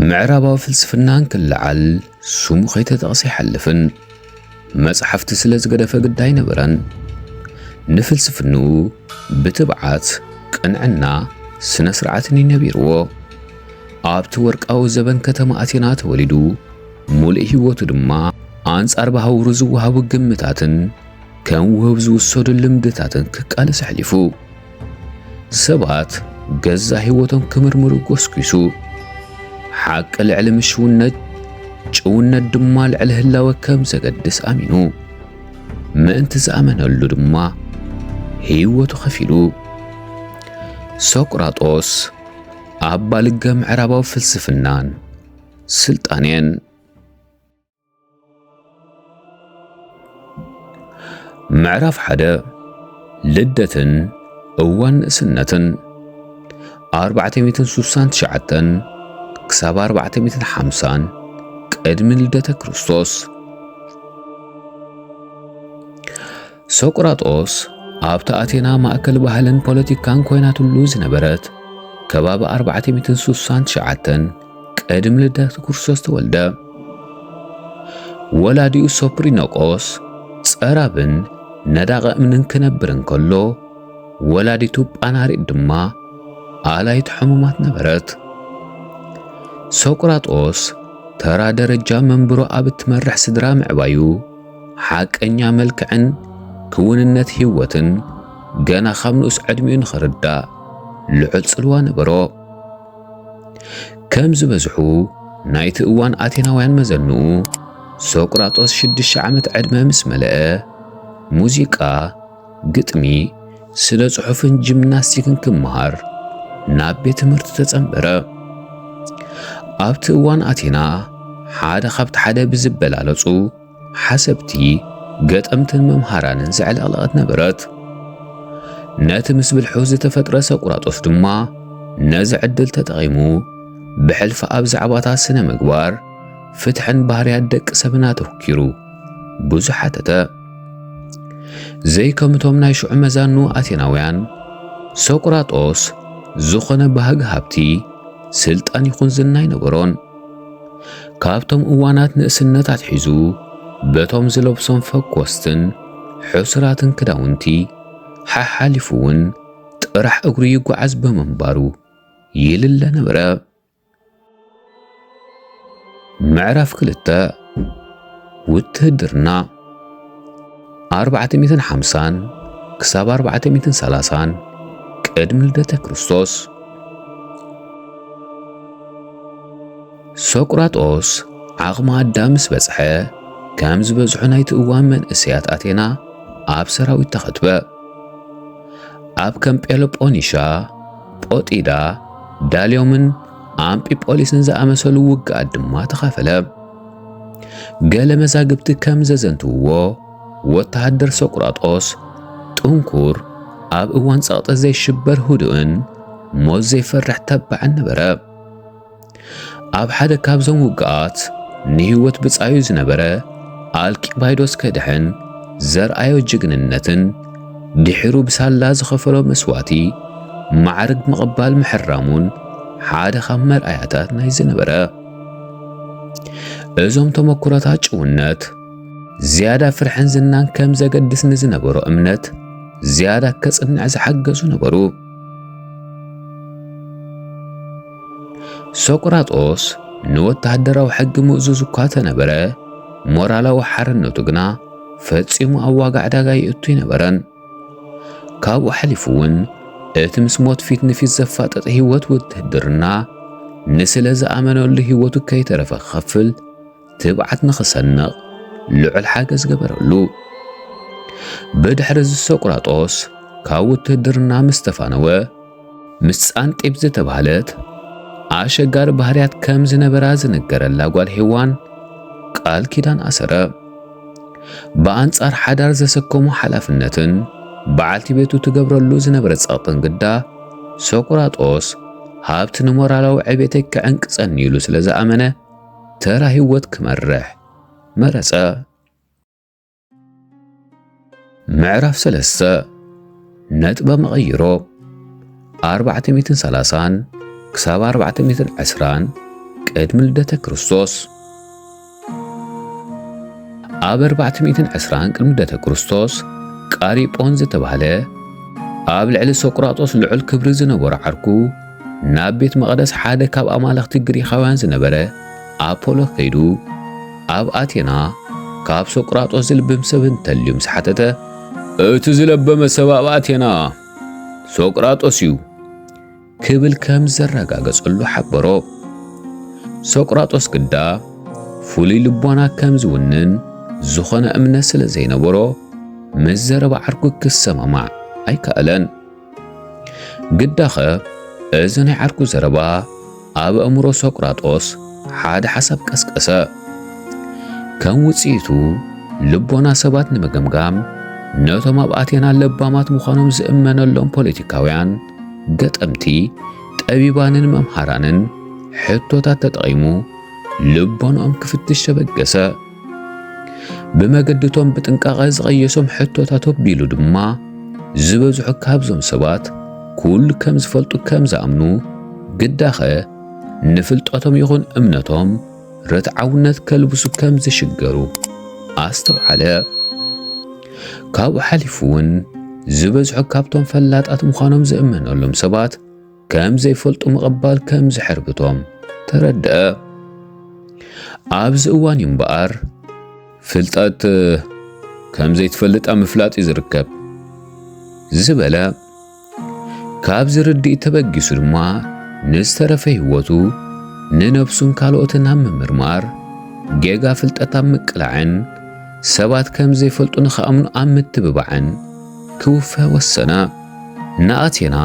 ምዕራባዊ ፍልስፍናን ክልዓል ስሙ ከይተጠቕሰ ይሓልፍን መጽሓፍቲ ስለ ዝገደፈ ግዳይ ነበረን። ንፍልስፍንኡ ብትብዓት ቅንዕና ስነ ስርዓትን ይነቢርዎ። ኣብቲ ወርቃዊ ዘበን ከተማ ኣቴና ተወሊዱ ሙሉእ ህይወቱ ድማ ኣንጻር ባሕውሩ ዝወሃቡ ግምታትን ከም ውህብ ዝውሰዱ ልምድታትን ክቃለስ ኣሕሊፉ። ሰባት ገዛ ህይወቶም ክምርምሩ ጎስኪሱ ሓቂ ልዕሊ ምሽውነት ጭውነት ድማ ልዕሊ ህላወ ከም ዘገድስ ኣሚኑ ምእንቲ ዝኣመነሉ ድማ ህይወቱ ኸፊሉ። ሶቅራጦስ ኣብ ባልገ ምዕራባዊ ፍልስፍናን ስልጣኔን ምዕራፍ 1 ልደትን እዋን ንእስነትን 469 ክሳብ 450 ቅድሚ ልደተ ክርስቶስ። ሶቅራጦስ ኣብቲ ኣቴና ማእከል ባህልን ፖለቲካን ኮይናትሉ ዝነበረት ከባቢ 469 ቅድሚ ልደተ ክርስቶስ ተወልደ። ወላዲኡ ሶፕሪኖቆስ ጸራብን ነዳቐ እምንን ክነብር እንከሎ ወላዲቱ ጳናሪት ድማ ኣላይት ሕሙማት ነበረት። ሶቅራጦስ ተራ ደረጃ መንብሮ ኣብ እትመርሕ ስድራ ምዕባዩ ሓቀኛ መልክዕን ክውንነት ህይወትን ገና ካብ ንኡስ ዕድሚኡ ንኽርዳእ ልዑል ጽልዋ ነበሮ። ከም ዝበዝሑ ናይቲ እዋን ኣቴናውያን መዘንኡ ሶቅራጦስ 6 ዓመት ዕድመ ምስ መለአ ሙዚቃ፣ ግጥሚ፣ ስነ ጽሑፍን ጂምናስቲክን ክመሃር ናብ ቤት ትምህርቲ ተጸምበረ። ኣብቲ እዋን ኣቴና ሓደ ካብቲ ሓደ ብዝበላለጹ ሓሰብቲ ገጠምትን መምሃራንን ዝዕለቕለቐት ነበረት። ነቲ ምስ ብልሑ ዝተፈጥረ ሶቅራጦስ ድማ ነዚ ዕድል ተጠቒሙ ብሕልፊ ኣብ ዛዕባታት ስነ ምግባር ፍትሕን ባህርያት ደቂ ሰብና ተወኪሩ ብዙሕ ሓተተ። ዘይከምቶም ናይ ሽዑ መዛኑ ኣቴናውያን ሶቅራጦስ ዝኾነ ባህጊ ሃብቲ ስልጣን ይኹን ዝና ይነበሮን። ካብቶም እዋናት ንእስነት ኣትሒዙ በቶም ዝለብሶም ፈኮስትን ሕሱራትን ክዳውንቲ ሓሓሊፉ እውን ጥራሕ እግሩ ይጓዓዝ በመንባሩ ይልለ ነበረ። ምዕራፍ 2 ውትድርና 450 ክሳብ 430 ቅድሚ ልደተ ክርስቶስ። ሶቅራጦስ ዓቕሚ ኣዳም ምስ በጽሐ ከም ዝበዝሑ ናይቲ እዋን መንእሰያት ኣቴና ኣብ ሰራዊት ተኸትበ። ኣብ ከም ጴሎጶኒሻ፣ ጶጢዳ፣ ዳልዮምን ኣምጲጶሊስን ዝኣመሰሉ ውግኣት ድማ ተኻፈለ። ገለ መዛግብቲ ከም ዘዘንትውዎ ወተሃደር ሶቅራጦስ ጥንኩር፣ ኣብ እዋን ጸቕጢ ዘይሽበር ህዱእን ሞት ዘይፈርሕ ተባዕን ነበረ። ኣብ ሓደ ካብዞም ውግኣት ንህይወት ብጻዩ ዝነበረ ኣልቂባይዶስ ከድሕን ዘርኣዮ ጅግንነትን ድሒሩ ብሳላ ዝኸፈሎ መስዋዕቲ ማዕርግ ምቕባል ምሕራሙን ሓደ ካብ መርኣያታት ናይ ዝነበረ። እዞም ተመኩሮታት ጭውነት ዝያዳ ፍርሕን ዝናን ከም ዘገድስ ንዝነበሮ እምነት ዝያዳ ከጽንዕ ዝሓገዙ ነበሩ። ሶቅራጦስ ንወተሃደራዊ ሕጊ ምእዙዝ እኳ ተነበረ ሞራላዊ ሓርነቱ ግና ፈጺሙ ኣብ ዋጋዕ ዕዳጋ ይእቱ ይነበረን። ካብኡ ሓሊፉ እውን እቲ ምስ ሞት ፊት ንፊት ዘፋጠጠ ህይወት ውትድርና ንስለ ዝኣመነሉ ህይወቱ ከይተረፈ ክኸፍል ትብዓት ንኽሰንቕ ልዑል ሓገዝ ገበረሉ። ብድሕሪ ሶቅራጦስ ካብ ውትድርና ምስ ተፋነወ ምስ ጻንጢብ ዝተባህለት ኣሸጋሪ ባህርያት ከም ዝነበራ ዝነገረላ ጓል ሔዋን ቃል ኪዳን ኣሰረ። ብኣንጻር ሓዳር ዘሰከሙ ሓላፍነትን በዓልቲ ቤቱ ትገብረሉ ዝነበረ ጸቕጥን ግዳ ሶቅራጦስ ሃብቲ ንሞራላዊ ዕቤተይ ክዕንቅጸኒ ኢሉ ስለ ዝኣመነ ተራ ህይወት ክመርሕ መረጸ። ምዕራፍ 3 ነጥበ መቐይሮ 430 ክሳብ 420 ቅድሚ ልደተ ክርስቶስ ኣብ 420 ቅድሚ ልደተ ክርስቶስ ቃሪጶን ዝተባህለ ኣብ ልዕሊ ሶቅራጦስ ልዑል ክብሪ ዝነበሮ ዓርኩ ናብ ቤት መቕደስ ሓደ ካብ ኣማልኽቲ ግሪኻውያን ዝነበረ ኣፖሎ ከይዱ ኣብ ኣቴና ካብ ሶቅራጦስ ዝልብም ሰብ እንተልዩ ምስ ሓተተ እቲ ዝለበመ ሰብ ኣብ ኣቴና ሶቅራጦስ እዩ ክብል ከም ዘረጋገጸሉ ሓበሮ። ሶቅራጦስ ግዳ ፍሉይ ልቦና ከም ዝውንን ዝኾነ እምነት ስለ ዘይነበሮ ምስ ዘረባ ዓርኩ ክሰማማዕ ኣይከኣለን። ግዳኸ እዚ ናይ ዓርኩ ዘረባ ኣብ ኣእምሮ ሶቅራጦስ ሓደ ሓሳብ ቀስቀሰ። ከም ውፅኢቱ ልቦና ሰባት ንምግምጋም ነቶም ኣብ ኣቴና ለባማት ምዃኖም ዝእመነሎም ፖለቲካውያን፣ ገጠምቲ፣ ጠቢባንን መምሃራንን ሕቶታት ተጠቒሙ ልቦናኦም ክፍትሽ ተበገሰ። ብመገድቶም ብጥንቃቐ ዝቐየሶም ሕቶታት ኣቢሉ ድማ ዝበዝሑ ካብዞም ሰባት ኩሉ ከም ዝፈልጡ ከም ዝኣምኑ ግዳኸ ንፍልጠቶም ይኹን እምነቶም ርትዓውነት ከልብሱ ከም ዝሽገሩ ኣስተውዓለ። ካብኡ ሓሊፉ እውን ዝበዝሑ ካብቶም ፈላጣት ምዃኖም ዝእመነሎም ሰባት ከም ዘይፈልጡ ምቕባል ከም ዝሕርብቶም ተረድአ። ኣብዚ እዋን እምበኣር ፍልጠት ከም ዘይትፈልጣ ምፍላጥ ዝርከብ ዝበለ ካብ ዝርድእ ተበጊሱ ድማ ንዝተረፈ ህይወቱ ንነፍሱን ካልኦትን ኣብ ምምርማር ጌጋ ፍልጠት ኣብ ምቅላዕን ሰባት ከም ዘይፈልጡ ንኽኣምኑ ኣብ ምትብባዕን ክውፈ ወሰነ። ንኣቴና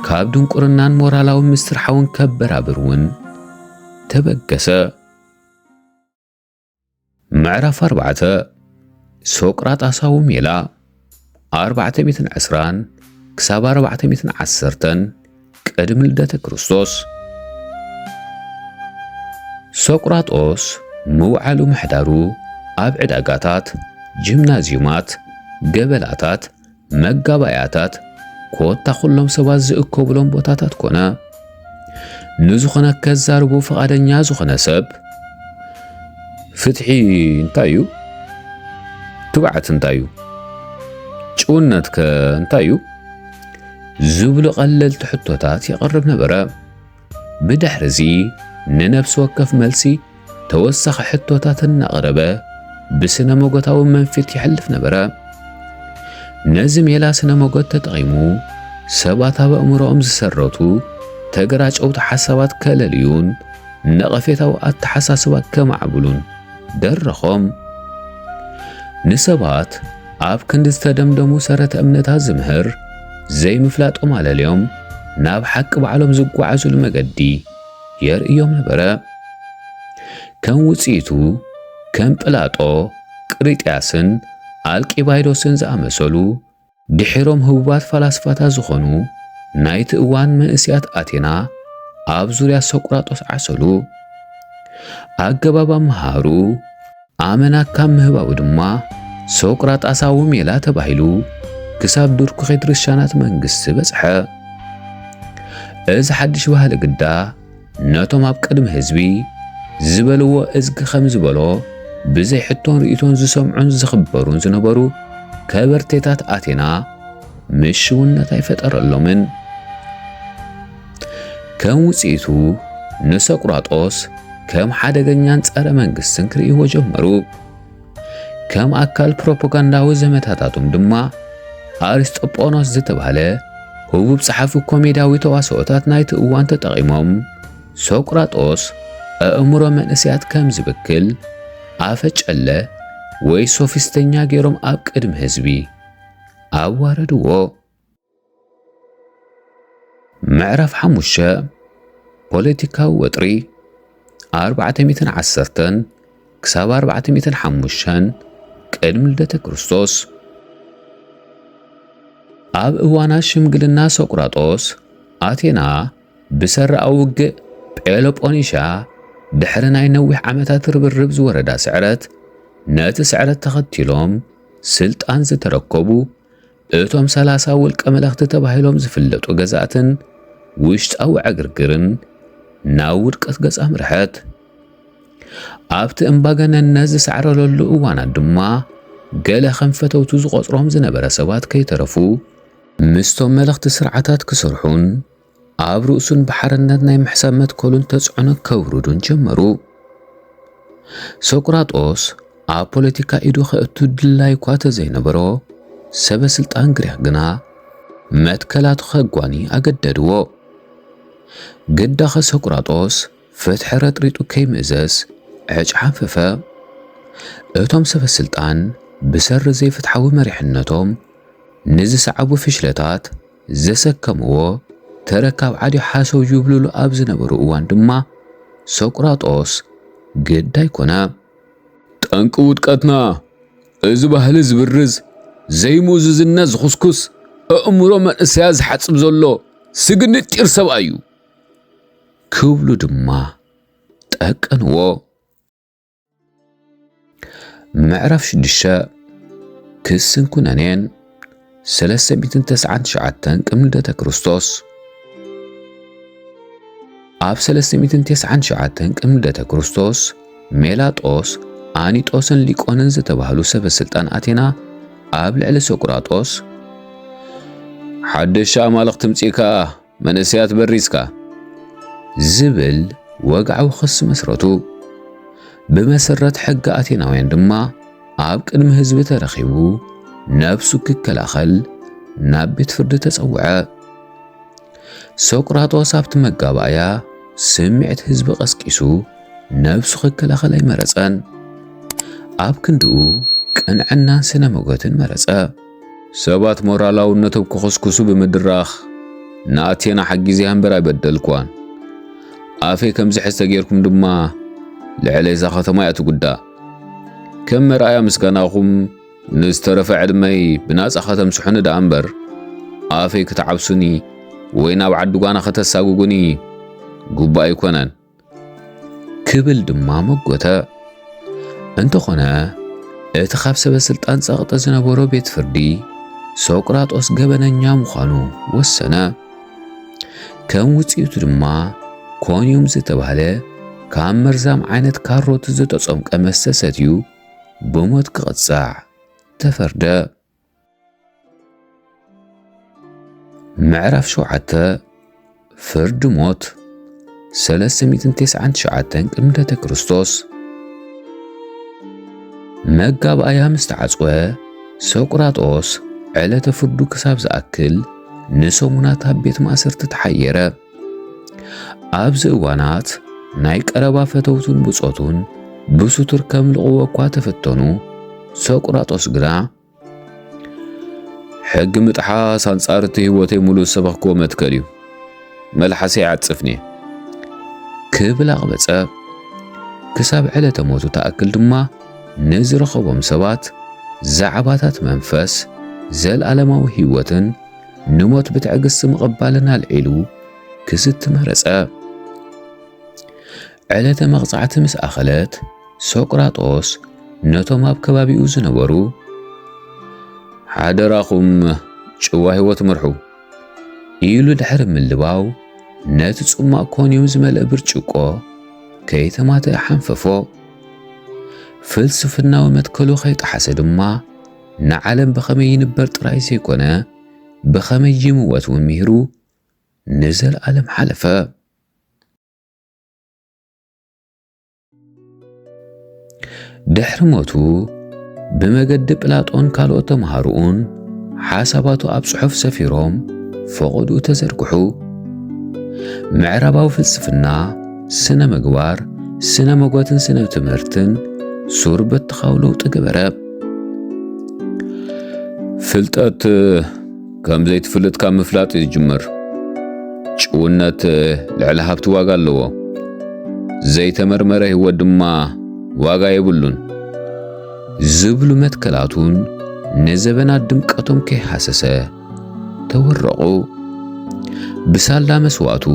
ካብ ድንቁርናን ሞራላዊ ምስትርሓውን ከበራብር እውን ተበገሰ። ምዕራፍ 4 ሶቅራጣሳዊ ሜላ 420 ክሳብ 410 ቅድሚ ልደተ ክርስቶስ። ሶቅራጦስ ምውዓሉ ምሕዳሩ ኣብ ዕዳጋታት፣ ጂምናዝዩማት፣ ገበላታት፣ መጋባያታት ኮታ ኩሎም ሰባት ዝእከብሎም ቦታታት ኮነ። ንዝኾነ ከዛርቡ ፈቃደኛ ዝኾነ ሰብ ፍትሒ እንታይ እዩ? ትባዓት እንታይ እዩ? ጭውነት እንታይ እዩ? ዝብሉ ቀለልቲ ሕቶታት የቕርብ ነበረ። ብድሕሪዚ ንነፍሲ ወከፍ መልሲ ተወሳኺ ሕቶታት እናቕረበ ብስነ ሞጎታዊ መንፊት ይሕልፍ ነበረ። ነዚ ሜላ ስነ ሞጎት ተጠቒሙ ሰባት ኣብ ኣእምሮኦም ዝሰረቱ ተገራጨውቲ ሓሳባት ከለልዩን ነቐፌታዊ ኣተሓሳስባ ከማዕብሉን ደረኾም። ንሰባት ኣብ ክንዲ ዝተደምደሙ ሰረተ እምነታት ዝምህር ዘይምፍላጦም ኣለልዮም ናብ ሓቂ ባዕሎም ዝጓዓዙሉ መገዲ የርእዮም ነበረ። ከም ውፅኢቱ ከም ጵላጦ፣ ቅሪጥያስን ኣልቂባይዶስን ዝኣመሰሉ ድሒሮም ህቡባት ፈላስፋታት ዝኾኑ ናይቲ እዋን መንእስያት ኣቴና ኣብ ዙርያ ሶቅራጦስ ዓሰሉ። ኣገባብ ኣመሃሩ ኣመና ካብ ምህባቡ ድማ ሶቅራጣሳዊ ሜላ ተባሂሉ ክሳብ ዱርኩ ኸይድርሻናት መንግስቲ በጽሐ። እዚ ሓድሽ ባህሊ ግዳ ነቶም ኣብ ቅድሚ ህዝቢ ዝበልዎ እዝጊ ከም ዝበሎ ብዘይ ሕቶን ርእቶን ዝሰምዑን ዝኽበሩን ዝነበሩ ከበርቴታት ኣቴና ምሽውነት ኣይፈጠረሎምን። ከም ውፅኢቱ ንሶቅራጦስ ከም ሓደገኛን ጸረ መንግስትን ክርእይዎ ጀመሩ። ከም ኣካል ፕሮፓጋንዳዊ ዘመታታቶም ድማ ኣሪስጦጶኖስ ዝተባህለ ህቡብ ጸሓፊ ኮሜዳዊ ተዋስኦታት ናይቲ እዋን ተጠቒሞም ሶቅራጦስ ኣእምሮ መንእስያት ከም ዝብክል ኣፈጨለ ወይ ሶፊስተኛ ገይሮም ኣብ ቅድሚ ህዝቢ ኣዋረድዎ። ምዕራፍ 5 ፖለቲካዊ ወጥሪ 410 ክሳብ 405 ቅድሚ ልደተ ክርስቶስ። ኣብ እዋናት ሽምግልና ሶቅራጦስ ኣቴና ብሰራዊ ውግእ ጴሎጶኒሻ ድሕሪ ናይ ነዊሕ ዓመታት ርብርብ ዝወረዳ ስዕረት ነቲ ስዕረት ተኸቲሎም ስልጣን ዝተረከቡ እቶም 30 ውልቀ መላእኽቲ ተባሂሎም ዝፍለጡ ገዛእትን ውሽጣዊ ዕግርግርን ናብ ውድቀት ገጻ ምርሐት ኣብቲ እምባገነንነት ዝሰዕረለሉ እዋናት ድማ ገለ ከም ፈተውቱ ዝቆጽሮም ዝነበረ ሰባት ከይተረፉ ምስቶም መልእኽቲ ስርዓታት ክሰርሑን ኣብ ርእሱን ባሕርነት ናይ ምሕሳብ መትከሉን ተጽዕኖ ከውርዱን ጀመሩ። ሶቅራጦስ ኣብ ፖለቲካ ኢዱ ከእቱ ድላይ እኳ ተዘይነበሮ ሰበ ስልጣን ግሪክ ግና መትከላቱ ከጓኒ ኣገደድዎ። ግዳኸ ሶቅራጦስ ፍትሒ ረጥሪጡ ከይምእዘዝ ዕጭ ሓንፈፈ። እቶም ሰበ ስልጣን ብሰሪ ዘይፍትሓዊ መሪሕነቶም ንዝሰዓቡ ፍሽለታት ዘሰከምዎ ተረካብ ዓድዮ ሓሰው ይብልሉ ኣብ ዝነበሩ እዋን ድማ ሶቅራጦስ ግዳይ ኮነ። ጠንቂ ውድቀትና እዚ ባህሊ ዝብርዝ ዘይሙዝዝነት ዝኹስኩስ ኣእምሮ መንእሰያ ዝሓጽብ ዘሎ ስግንጢር ሰብኣይ እዩ ክብሉ ድማ ጠቀንዎ። ምዕራፍ 6 ክስን ኩነኔን 399 ቅድሚ ልደተ ክርስቶስ። ኣብ 399 ቅድሚ ልደተ ክርስቶስ ሜላጦስ ኣኒጦስን ሊቆንን ዝተባህሉ ሰበ ስልጣን ኣቴና ኣብ ልዕሊ ሶቅራጦስ ሓደሻ ኣማልኽቲ ምጺእካ መንእሰያት በሪስካ ዝብል ወግዓዊ ክስ መስረቱ። ብመሰረት ሕጊ ኣቴናውያን ድማ ኣብ ቅድሚ ህዝቢ ተረኺቡ ነብሱ ክከላኸል ናብ ቤት ፍርዲ ተጸውዐ። ሶቅራጦስ ኣብቲ መጋባእያ ስምዒት ህዝቢ ቀስቂሱ ነብሱ ክከላኸል ኣይመረጸን። ኣብ ክንድኡ ቅንዕናን ስነ ሞገትን መረጸ። ሰባት ሞራላውነቶም ክኹስኩሱ ብምድራኽ ንኣቴና ሓጊዜ እምበር ኣይበደልኳን። ኣፈይ ከም ዝሕዝ ተጌርኩም ድማ ልዕሊ እዛ ከተማ እያ ትጉዳእ። ከም መርኣያ ምስጋናኹም ንዝተረፈ ዕድመይ ብናጻ ከተምስሑኒ ደኣ እምበር ኣፈይ ክትዓብሱኒ ወይ ናብ ዓዲ ጓና ከተሳጉጉኒ ጉባእ ኣይኮነን ክብል ድማ መጎተ። እንተኾነ እቲ ካብ ሰበ ስልጣን ጸቕጠ ዝነበሮ ቤት ፍርዲ ሶቅራጦስ ገበነኛ ምዃኑ ወሰነ። ከም ውጽኢቱ ድማ ኮኒዮም ዝተባህለ ካብ መርዛም ዓይነት ካሮት ዝተጸምቀ መስተ ሰትዩ ብሞት ክቕጻዕ ተፈርደ። ምዕራፍ 7 ፍርዲ ሞት 399 ቅድሚ ልደተ ክርስቶስ። መጋባእያ ምስ ተዓጽወ ሶቅራጦስ ዕለተ ፍርዱ ክሳብ ዝኣክል ንሰሙናት ኣብ ቤት ማእሰርቲ ተሓየረ። ኣብዚ እዋናት ናይ ቀረባ ፈተውቱን ብጾቱን ብሱቱር ከምልቕዎ እኳ ተፈተኑ። ሶቅራጦስ ግና ሕጊ ምጥሓስ ኣንጻር እቲ ህይወተይ ሙሉእ ሰበኽክዎ መትከል እዩ፣ መልሓሰይ ይዓጽፍኒ ክብል ኣቕበጸ። ክሳብ ዕለተ ሞቱ ተኣክል ድማ ንዝረኸቦም ሰባት ዛዕባታት መንፈስ ዘለኣለማዊ ህይወትን ንሞት ብትዕግስቲ ምቕባልን ኣልዒሉ ክስቲ መረጸ። ዕለተ መቕጻዕቲ ምስ ኣኸለት ሶቅራጦስ ነቶም ኣብ ከባቢኡ ዝነበሩ ሓደራኹም ጭዋ ህይወት ምርሑ ኢሉ ድሕሪ ምልባው ነቲ ጽማቕ ኮንዮም ዝመልአ ብርጭቆ ከይተማተ ሓንፈፎ። ፍልስፍናዊ መትከሉ ከይጠሓሰ ድማ ንዓለም ብኸመይ ይንበር ጥራይ ዘይኮነ ብኸመይ ይምወት እውን ምሂሩ ንዘለኣለም ሓለፈ። ድሕሪ ሞቱ ብመገዲ ጵላጦን ካልኦት ተምሃሩኡን ሓሳባቱ ኣብ ጽሑፍ ሰፊሮም ፈቐዱ ተዘርግሑ። ምዕራባዊ ፍልስፍና፣ ስነ ምግባር፣ ስነ መጎትን ስነ ትምህርትን ሱርበት ተኻውለውጥ ገበረ። ፍልጠት ከም ዘይትፍልጥ ካብ ምፍላጥ ይጅምር። ጭውነት ልዕሊ ሃብቲ ዋጋ ኣለዎ። ዘይተመርመረ ህይወት ድማ ዋጋ የብሉን ዝብሉ መትከላቱን ንዘበናት ድምቀቶም ከይሓሰሰ ተወረቑ። ብሳላ መስዋዕቱ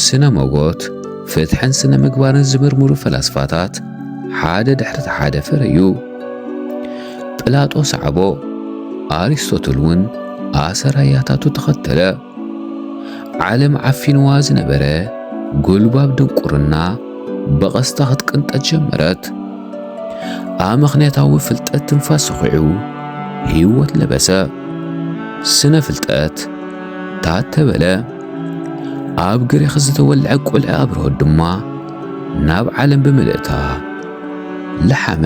ስነ ሞጎት፣ ፍትሕን ስነ ምግባርን ዝምርምሩ ፈላስፋታት ሓደ ድሕሪ ሓደ ፈረዩ። ጵላጦስ ዓቦ፣ ኣሪስቶትል እውን ኣሰራያታቱ ተኸተለ። ዓለም ዓፊንዋ ዝነበረ ጉልባብ ድንቁርና በቐስታ ክትቅንጠት ጀመረት። ኣብ ምኽንያታዊ ፍልጠት ትንፋስ ኺዑ ህይወት ለበሰ። ስነ ፍልጠት ታተበለ። ኣብ ግሪኽ ዝተወልዐ ቁልዒ ኣብርሆት ድማ ናብ ዓለም ብምልእታ ለሓመ።